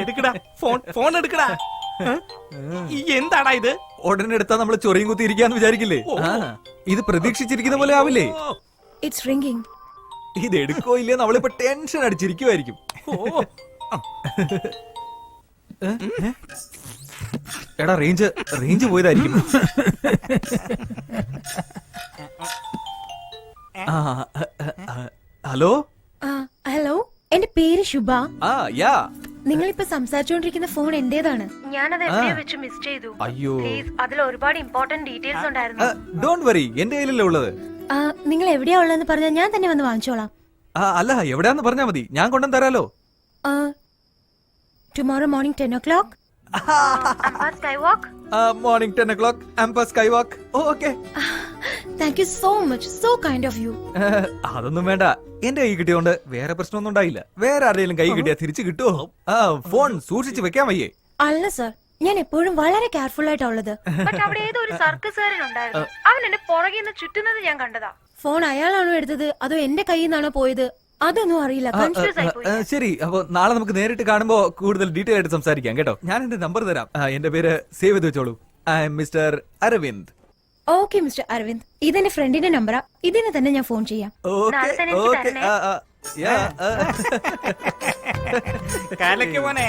എടുക്കടാ ഫോൺ എടുക്കടാ. എന്താടാ ഇത്? ഉടനെ എടുത്താ നമ്മള് ചൊറിയും കുത്തി ഇരിക്കാന്ന് വിചാരിക്കില്ലേ? ഇത് പ്രതീക്ഷിച്ചിരിക്കുന്ന പോലെ ആവില്ലേ? It's ringing. ഇത് എടുക്കോ ഇല്ലേ നമ്മളിപ്പോ ടെൻഷൻ അടിച്ചിരിക്കുവായിരിക്കും. എടാ റേഞ്ച് പോയതായിരിക്കും. ഹലോ ഹലോ, എന്റെ പേര് ശുഭ. യാ. നിങ്ങളിപ്പോ സംസാരിച്ചുകൊണ്ടിരിക്കുന്ന ഫോൺ എന്റേതാണ്. ഞാനത് എവിടെയോ വെച്ച് മിസ് ചെയ്തു. അയ്യോ, അതിൽ ഒരുപാട് ഇമ്പോർട്ടന്റ് ഡീറ്റെയിൽസ് ഉണ്ടായിരുന്നു. ഡോണ്ട് വറി, എന്റെ കയ്യിലല്ലേ ഉള്ളത്. നിങ്ങൾ എവിടെയാ ഉള്ളതെന്ന് പറഞ്ഞാൽ ഞാൻ തന്നെ വന്ന് വാങ്ങിച്ചോളാം. അല്ല, എവിടെയാന്ന് പറഞ്ഞാ മതി, ഞാൻ കൊണ്ടുവന്ന് തരാലോ. Tomorrow morning 10 o'clock. Skywalk. Morning 10 o'clock, Ampa Skywalk. Okay. Thank you so much. So kind of you. അതൊന്നും വേണ്ട, എന്റെ കൈ കിട്ടിയോണ്ട് വേറെ പ്രശ്നമൊന്നും ഉണ്ടായില്ല. വേറെ ആരെങ്കിലും കൈ കിട്ടിയാ തിരിച്ചു കിട്ടുമോ? ഫോൺ സൂക്ഷിച്ച് വെക്കാൻ വയ്യേ? അല്ല സർ, ഞാൻ എപ്പോഴും വളരെ കെയർഫുൾ ആയിട്ടാ ഉള്ളത്. അവിടെ ഏതോ ഒരു സർക്കസുകാരൻ ഉണ്ടായിരുന്നു. അവൻ എന്റെ പുറകെ നിന്ന് ചുറ്റുന്നത് ഞാൻ കണ്ടതാ. ഫോൺ അയാളാണോ എടുത്തത് അതോ എന്റെ കയ്യിൽ നിന്നാണോ പോയത് അതൊന്നും അറിയില്ല. കൺഫ്യൂസ് ആയി പോയി. ശരി, അപ്പൊ നാളെ നമുക്ക് നേരിട്ട് കാണുമ്പോ കൂടുതൽ ഡീറ്റെയിൽ ആയിട്ട് സംസാരിക്കാം കേട്ടോ. ഞാൻ എന്റെ നമ്പർ തരാം. എന്റെ പേര് സേവ് ചെയ്ത് വെച്ചോളൂ. I am mister Aravind. Okay mister Aravind, ഇതെന്റെ ഫ്രണ്ടിന്റെ നമ്പറാ. ഇതിന് തന്നെ ഞാൻ ഫോൺ ചെയ്യാം. കലക്ക് മോനെ,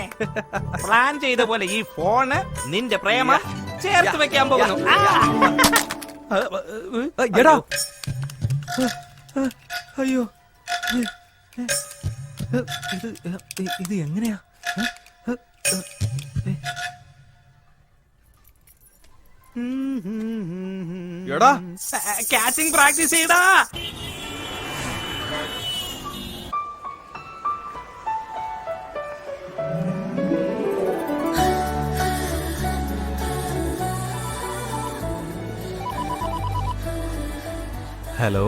പ്ലാൻ ചെയ്ത പോലെ ഈ ഫോണ് നിന്റെ പ്രേമ ചേർത്ത് വെക്കാൻ പോകുന്നു. എടാ, അയ്യോ, ഇത് എങ്ങനെയാ? എടാ, കാച്ചിങ് പ്രാക്ടീസ് ചെയ്താ. ഹലോ.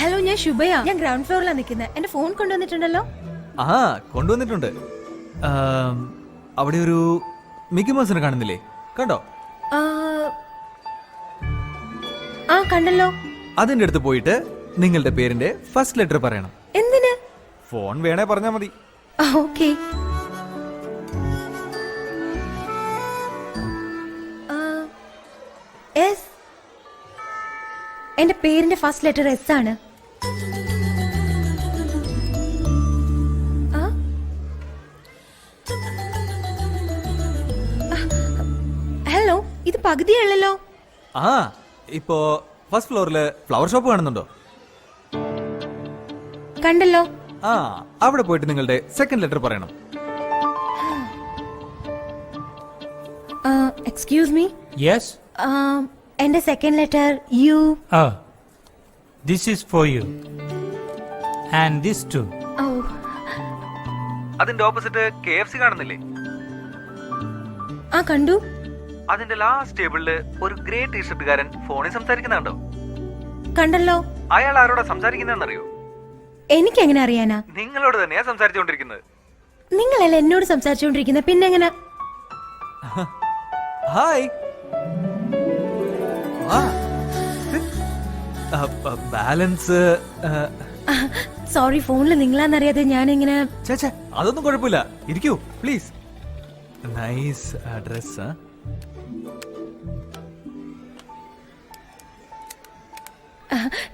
ഹലോ, ഞാൻ ശുഭയാ. ഞാൻ ഗ്രൗണ്ട് ഫ്ലോറിലാണ് നിൽക്കുന്നത്. എന്റെ ഫോൺ കൊണ്ടുവന്നിട്ടുണ്ടല്ലോ. കൊണ്ടുവന്നിട്ടുണ്ട്. അവിടെ ഒരു മിക്കി മൗസിനെ കാണുന്നില്ലേ? കണ്ടോ? കണ്ടല്ലോ. അതിന്റെ അടുത്ത് പോയിട്ട് നിങ്ങളുടെ പേരിന്റെ ഫസ്റ്റ് ലെറ്റർ പറയണം. എന്തിന്? ഫോൺ വേണേ പറഞ്ഞാ മതി. ഓക്കെ. എസ്. എന്റെ പേരിന്റെ ഫസ്റ്റ് ലെറ്റർ എസ് ആണ്. ഹലോ, ഇത് പകുതിയല്ലോ. ഇപ്പോ ഫസ്റ്റ് ഫ്ലോറില് ഫ്ലവർ ഷോപ്പ് കാണുന്നുണ്ടോ? കണ്ടല്ലോ. അവിടെ പോയിട്ട് നിങ്ങളുടെ സെക്കൻഡ് ലെറ്റർ പറയണം. Excuse me. Yes. എന്റെ second letter U. This is for you. And this too. അതിന്റെ ഓപ്പോസിറ്റ് KFC കാണുന്നില്ലേ? കണ്ടു. അതിന്റെ ലാസ്റ്റ് ടേബിളില് ഒരു ഗ്രേ ടീഷർട്ടുകാരൻ ഫോണിൽ സംസാരിക്കുന്നുണ്ടോ? കണ്ടല്ലോ. അയാൾ ആരോടാ സംസാരിക്കുന്നറിയോ? എനിക്ക് എങ്ങനെ അറിയാനാ? നിങ്ങളോട് തന്നെയാ സംസാരിച്ചുകൊണ്ടിരിക്കുന്നത്. നിങ്ങളല്ല എന്നോട് സംസാരിച്ചുകൊണ്ടിരിക്കുന്നത്, പിന്നെ എങ്ങനെ? ഹായ്. ബാലൻസ്. സോറി, ഫോണിൽ നിങ്ങളാന്നറിയാതെ ഞാനിങ്ങനെ. ചേച്ചേ, അതൊന്നും കുഴപ്പമില്ല, ഇരിക്കൂ പ്ലീസ്. Nice dress.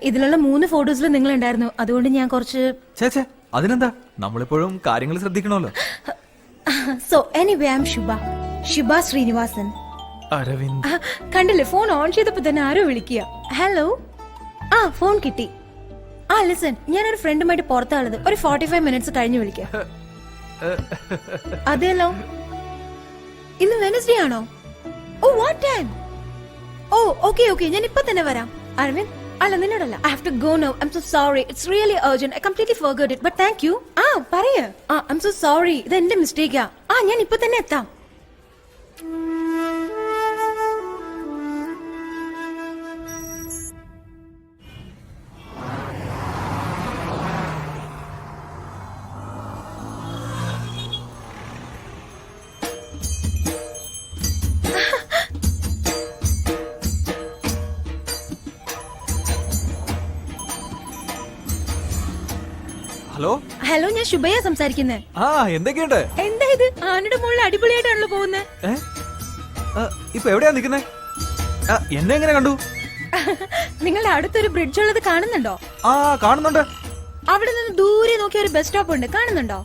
ഇതിലുള്ള 3 ഫോട്ടോസിലും നിങ്ങൾ ഉണ്ടായിരുന്നു. അതുകൊണ്ട് ഞാൻ കുറച്ച്. ചേച്ചേ, അതിനെന്താ, നമ്മളിപ്പോഴും കാര്യങ്ങൾ ശ്രദ്ധിക്കണമല്ലോ. സോ എനിവേ, ഐ ആം ശുഭ ശ്രീനിവാസൻ. അരവിന്ദ്. കണ്ടില്ലേ, ഫോൺ ഓൺ ചെയ്തപ്പോ തന്നെ ആരോ വിളിക്കുക. ഹലോ. ഫോൺ കിട്ടി. ലിസൺ, ഞാനൊരു ഫ്രണ്ടുമായിട്ട് പുറത്താളത്. ഒരു 45 മിനിറ്റ്സ് കഴിഞ്ഞ് വിളിക്കാം. അതെല്ലോ. ഇന്ന് വെനസ്ഡേ ആണോ? What time? ഓക്കെ, ഞാൻ ഇപ്പൊ തന്നെ വരാം. അരവിന്ദ്, അല്ല നിന്നോടല്ല. I have to go now. I'm so sorry. It's really urgent. I completely forgot it. But thank you. പറയ്. I'm so sorry. ഇത് എന്റെ മിസ്റ്റേക്കാ. ഞാൻ ഇപ്പൊ തന്നെ എത്താം. ഹലോ. ഹലോ, ഞാൻ ശുഭയ സംസാരിക്കുന്നത്. ആ എന്തൊക്കെയുണ്ട്? എന്താ ഇത്? ആനയുടെ മുകളിൽ അടിപൊളിയായിട്ടാണല്ലോ പോകുന്നത്. ഇപ്പൊ എവിടെയാ നിക്കുന്നേ? എന്നെ എങ്ങനെ കണ്ടു? നിങ്ങളുടെ അടുത്തൊരു ബ്രിഡ്ജ് ഉള്ളത് കാണുന്നുണ്ടോ? ആ കാണുന്നുണ്ട്. അവിടെ നിന്ന് ദൂരെ നോക്കിയ ഒരു ബസ് സ്റ്റോപ്പ് ഉണ്ട്, കാണുന്നുണ്ടോ?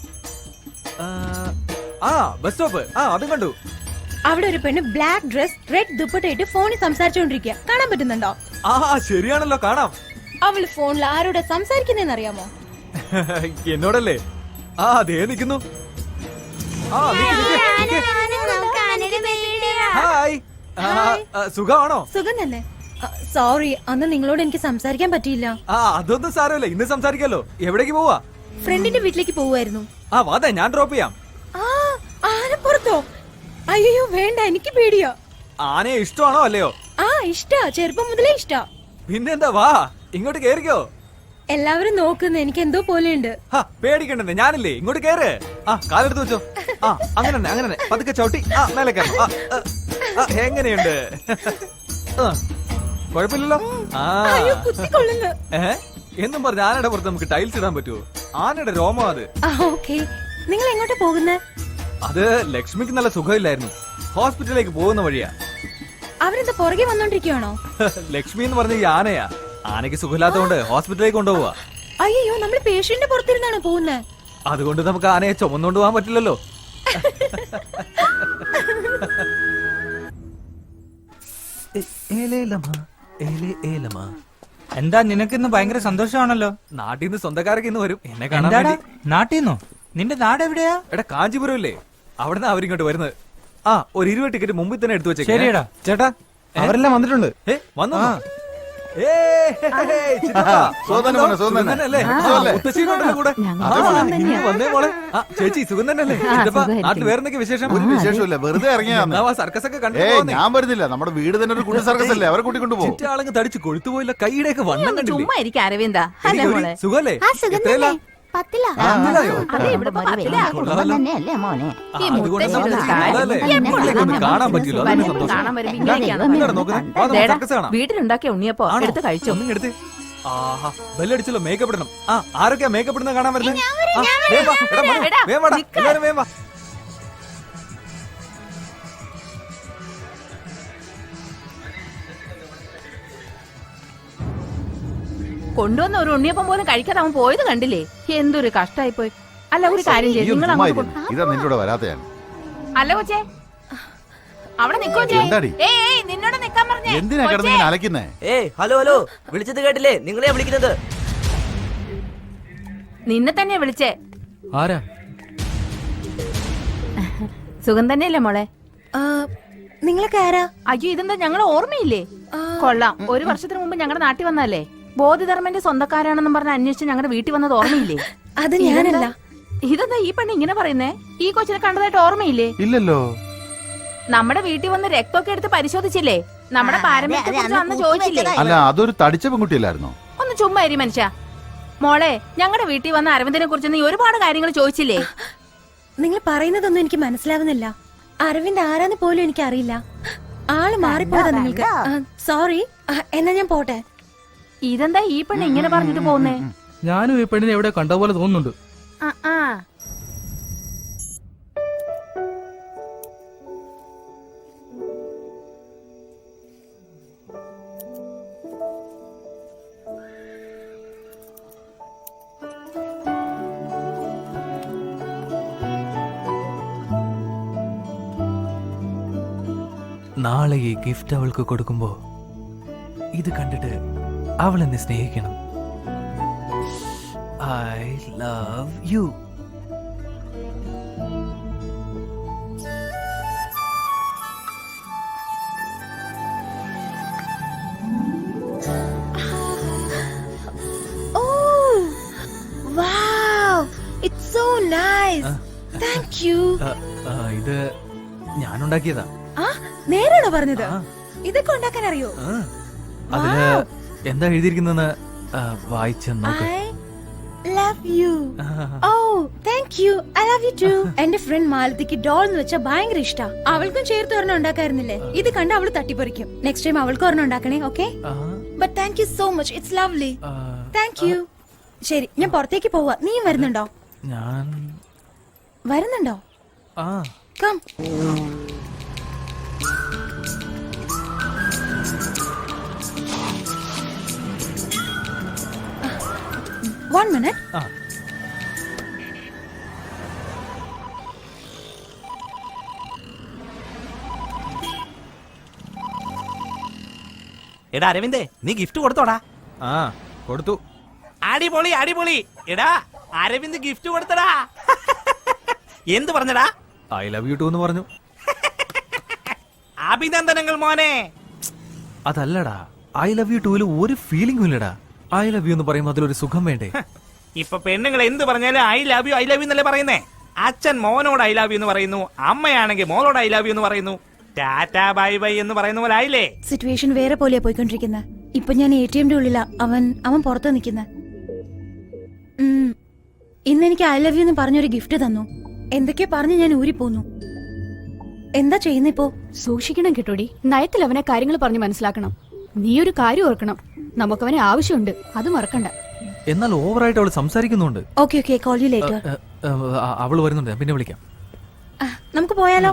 ആ ബസ് സ്റ്റോപ്പ്, അതും കണ്ടു. അവിടെ ഒരു പെണ്ണ് ബ്ലാക്ക് ഡ്രസ് റെഡ് ദുപ്പട്ടയിട്ട് ഫോണിൽ സംസാരിച്ചോണ്ടിരിക്കുക, കാണാൻ പറ്റുന്നുണ്ടോ? ആ ശരിയാണല്ലോ, കാണാം. അവള് ഫോണിൽ ആരോടെ സംസാരിക്കുന്നതെന്ന് അറിയാമോ? എന്നോടല്ലേ? ദേ നിക്കുന്നു. ഹായ്, സുഖമാണോ? സുഖം തന്നെ. സോറി, അന്ന് നിങ്ങളോട് എനിക്ക് സംസാരിക്കാൻ പറ്റിയില്ല. അതൊന്നും സാരമില്ല, ഇന്ന് സംസാരിക്കാലോ. എവിടേക്ക് പോവാ? ഫ്രണ്ടിന്റെ വീട്ടിലേക്ക് പോവായിരുന്നു. വാതെ, ഞാൻ ഡ്രോപ്പ് ചെയ്യാം. ആനപ്പുറത്തോ? അയ്യോ വേണ്ട, എനിക്ക് പേടിയാ. ആനയെ ഇഷ്ടമാണോ അല്ലയോ? ഇഷ്ടാ, ചെറുപ്പം മുതലേ ഇഷ്ടാ. പിന്നെന്താ, വാ ഇങ്ങോട്ട് കേറിക്കോ. എല്ലാവരും നോക്കുന്ന എനിക്ക് എന്തോ പോലെയുണ്ട്. പേടിക്കണ്ടെന്ന്, ഞാനില്ലേ, ഇങ്ങോട്ട് കേറ്. കാലെടുത്ത് വെച്ചോ. അങ്ങനെ അങ്ങനെ പതുക്കെ ചവിട്ടി മേലെ കയറണം. എങ്ങനെയുണ്ട്? കുഴപ്പമില്ലല്ലോ. കുത്തിക്കൊള്ളുന്നു. എന്നും പറഞ്ഞ ആനയുടെ പുറത്ത് നമുക്ക് ടൈൽസ് ഇടാൻ പറ്റുമോ? ആനയുടെ രോമം അത്. ഓക്കേ, നിങ്ങൾ എങ്ങോട്ടാ പോകുന്നത്? അത് ലക്ഷ്മിക്ക് നല്ല സുഖമില്ലായിരുന്നു, ഹോസ്പിറ്റലിലേക്ക് പോകുന്ന വഴിയാ. അവരെന്താ പുറകെ വന്നോണ്ടിരിക്കുകയാണോ? ലക്ഷ്മി എന്ന് പറഞ്ഞ ഈ ആനയാ. ആനയ്ക്ക് സുഖമില്ലാത്തതുകൊണ്ട് ഹോസ്പിറ്റലിലേക്ക് കൊണ്ടുപോവാ. അയ്യോ, നമ്മൾ പേഷ്യന്റിന്റെ പുറത്തിരുന്നാണ് പോകുന്നത്. അതുകൊണ്ട് നമുക്ക് ആനയെ ചുമന്നുകൊണ്ട് പോകാൻ പറ്റില്ലല്ലോ. എന്താ നിനക്കിന്ന് ഭയങ്കര സന്തോഷമാണല്ലോ? നാട്ടിൽ നിന്ന് സ്വന്തക്കാരൊക്കെ ഇന്ന് വരും എന്നെ കാണാൻ എന്താടാ, വേണ്ടി. നാട്ടിന്നോ? നിന്റെ നാട് എവിടെയാ? എടാ, കാഞ്ചീപുരം ഇല്ലേ, അവിടുന്ന് അവരിങ്ങോട്ട് വരുന്നത്. ഒരു 20 ടിക്കറ്റ് മുമ്പിൽ തന്നെ എടുത്തു വെച്ചേ. ശരിയടാ. ചേട്ടാ, അവരെല്ലാം വന്നിട്ടുണ്ട്. വന്നു. ചേച്ചി സുഖം തന്നെയല്ലേ? നാട്ടിൽ വേറെന്തൊക്കെ വിശേഷം? ഒരു വിശേഷമില്ല, വെറുതെ ഇറങ്ങിയാ. സർക്കസ് ഒക്കെ ഞാൻ വരുന്നില്ല, നമ്മുടെ വീട് തന്നെ ഒരു കുട്ടി സർക്കസ് അല്ലേ, അവരെ കൂട്ടിക്കൊണ്ട് പോകും. ചുറ്റാളങ്ങ് തടിച്ചു കൊഴുത്തുപോയില്ല, കൈയുടെയൊക്കെ വണ്ണം കണ്ടില്ലേ? ചുമ്മാ ഇരിക്കും അരവിന്ദ. സുഖല്ലേ? എത്രയല്ല? കാണാൻ പറ്റില്ല. വീട്ടിലുണ്ടാക്കിയ ഉണ്ണിയപ്പോ എടുത്ത് കഴിച്ചു. എടുത്ത് ബെല്ലടിച്ചല്ലോ. മേക്കപ്പ് ഇടണം. ആരൊക്കെയാ മേക്കപ്പ് ഇടുന്ന കാണാൻ വരുന്നത്? എല്ലാരും വേം വാ. കൊണ്ടുവന്ന ഒരു ഉണ്ണിയപ്പം പോലും കഴിക്കാതെ അവൻ പോയത് കണ്ടില്ലേ? എന്തൊരു കഷ്ടായി പോയി. അല്ല, ഒരു കാര്യം ചെയ്യും, നിങ്ങൾ അങ്ങോട്ട് ഇതാ നിന്നോട് വരാത്തയാണ്. അല്ല കൊച്ചേ, അവിടെ നിക്കോ. നിന്നോട് നിക്കാൻ പറഞ്ഞേ. എന്തിനാ കിടന്നിങ്ങനെ അലക്കുന്നേ? ഹലോ ഹലോ, വിളിച്ചത് കേട്ടില്ലേ? നിങ്ങളെയാ വിളിക്കുന്നത്. നിന്നെ തന്നെ വിളിച്ചേ. ആരാ? സുഖം തന്നെയല്ലേ മോളെ? നിങ്ങളൊക്കെ ആരാ? അയ്യോ, ഇതെന്താ ഞങ്ങളെ ഓർമ്മയില്ലേ? കൊള്ളാം, ഒരു വർഷത്തിന് മുമ്പ് ഞങ്ങളുടെ നാട്ടിൽ വന്നല്ലേ. ബോധിധർമ്മന്റെ സ്വന്തക്കാരാണെന്നും പറഞ്ഞ് അന്വേഷിച്ച് ഞങ്ങളുടെ വീട്ടിൽ വന്നത് ഓർമ്മയില്ലേ? അത് ഞാനല്ല. ഇതെന്താ ഈ പെണ്ണ് ഇങ്ങനെ പറയുന്നേ? ഈ കൊച്ചിനെ കണ്ടതായിട്ട് ഓർമ്മയില്ലേ? ഇല്ലല്ലോ. നമ്മുടെ വീട്ടിൽ വന്ന് രക്തമൊക്കെ എടുത്ത് പരിശോധിച്ചില്ലേ? നമ്മുടെ പാരമ്പര്യത്തെ കുറിച്ച് അന്ന് ചോദിച്ചില്ലേ? അല്ല, അതൊരു തടിച്ച പെൺകുട്ടിയല്ലായിരുന്നോ? ഒന്ന് ചുമ്മാ ഇരി മനുഷ്യ. മോളെ, ഞങ്ങളുടെ വീട്ടിൽ വന്ന അരവിന്ദനെ കുറിച്ച് നീ ഒരുപാട് കാര്യങ്ങൾ ചോദിച്ചില്ലേ? നിങ്ങൾ പറയുന്നതൊന്നും എനിക്ക് മനസ്സിലാവുന്നില്ല. അരവിന്ദ് ആരാന്ന് പോലും എനിക്ക് അറിയില്ല. ആള് മാറിപ്പോയതാ നിങ്ങൾക്ക്. സോറി. എന്നാ ഞാൻ പോട്ടെ. ഇതെന്താ ഈ പെണ്ണ് ഇങ്ങനെ പറഞ്ഞിട്ട് പോകുന്നേ? ഞാനും ഈ പെണ്ണിനെ എവിടെ കണ്ട പോലെ തോന്നുന്നുണ്ട്. നാളെ ഈ ഗിഫ്റ്റ് അവൾക്ക് കൊടുക്കുമ്പോ ഇത് കണ്ടിട്ട് അവൾ എന്നെ സ്നേഹിക്കണം. I love you. It's so nice. Thank you. ഇത് ഞാനുണ്ടാക്കിയതാ. നേരാണോ പറഞ്ഞത്? ഇതൊക്കെ ഉണ്ടാക്കാൻ അറിയോ? അതില് എന്താ എഴുതിയിരിക്കുന്നെന്ന് വായിച്ച നോക്ക്. I love you. Oh, thank you. I love you too. എന്റെ ഫ്രണ്ട് മാലതിക്ക് ഡോൾ എന്ന് വെച്ചാൽ ഭയങ്കര ഇഷ്ടാ. അവൾക്കും ചേർത്ത് ഒരെണ്ണം ഉണ്ടാക്കായിരുന്നില്ലേ? ഇത് കണ്ട് അവള് തട്ടിപ്പറിക്കും. നെക്സ്റ്റ് ടൈം അവൾക്ക് ഒരെണ്ണം ഉണ്ടാക്കണേ, okay? But thank you so much. It's lovely. Thank you. ശരി, ഞാൻ പുറത്തേക്ക് പോവാ. നീ വരുന്നുണ്ടോ? ഞാൻ വരുന്നുണ്ടോ? ആ കം. One minute. ആ എടാ അരവിന്ദേ, നീ ഗിഫ്റ്റ് കൊടുത്തോടാ. ആ കൊടുത്തു. അടിപൊളി അടിപൊളി. എടാ അരവിന്ദ് ഗിഫ്റ്റ് കൊടുത്തടാ. എന്ത് പറഞ്ഞടാ? ഐ ലവ് യു ടു എന്ന് പറഞ്ഞു. അഭിനന്ദനങ്ങൾ മോനെ. അതല്ലടാ, ഐ ലവ് യു ടൂല് ഒരു ഫീലിംഗും ഇല്ലടാ. ഐ ലവ് യു എന്ന് പറയുമ്പോൾ അതിലൊരു സുഖം വേണ്ടേ? ഇപ്പൊ പെണ്ണുങ്ങൾ എന്ത് പറഞ്ഞാലും ഐ ലവ് യു എന്നല്ലേ പറയുന്നേ. അച്ഛൻ മോനോട് ഐ ലവ് യു എന്ന് പറയുന്നു, അമ്മയാണെങ്കിൽ മോളോട് ഐ ലവ് യു എന്ന് പറയുന്നു. ടാറ്റാ ബൈ ബൈ എന്ന് പറയുന്ന പോലെ ആയില്ലേ? സിറ്റുവേഷൻ വേറെ പോലെയാ പോയിക്കൊണ്ടിരിക്കുന്നത്. ഇപ്പൊ ഞാൻ ATM ഉള്ളിലാ, അവൻ പുറത്ത് നിൽക്കുന്നത്. ഇന്ന് എനിക്ക് ഐ ലവ് യു എന്ന് പറഞ്ഞൊരു ഗിഫ്റ്റ് തന്നു. എന്തൊക്കെയോ പറഞ്ഞ് ഞാൻ ഊരിപ്പോന്നു. എന്താ ചെയ്യുന്നിപ്പോ? സൂക്ഷിക്കണം കേട്ടോടി. നയത്തിൽ അവനെ കാര്യങ്ങൾ പറഞ്ഞ് മനസ്സിലാക്കണം. നീ ഒരു കാര്യം ഓർക്കണം, നമുക്കവനെ ആവശ്യമുണ്ട്, അത് മറക്കണ്ട. എന്നാൽ ഓവറായിട്ട് അവള് സംസാരിക്കുന്നുണ്ട്. Okay call you later. അവള് വരുന്നുണ്ട്, ഞാൻ പിന്നെ വിളിക്കാം. നമുക്ക് പോയാലോ?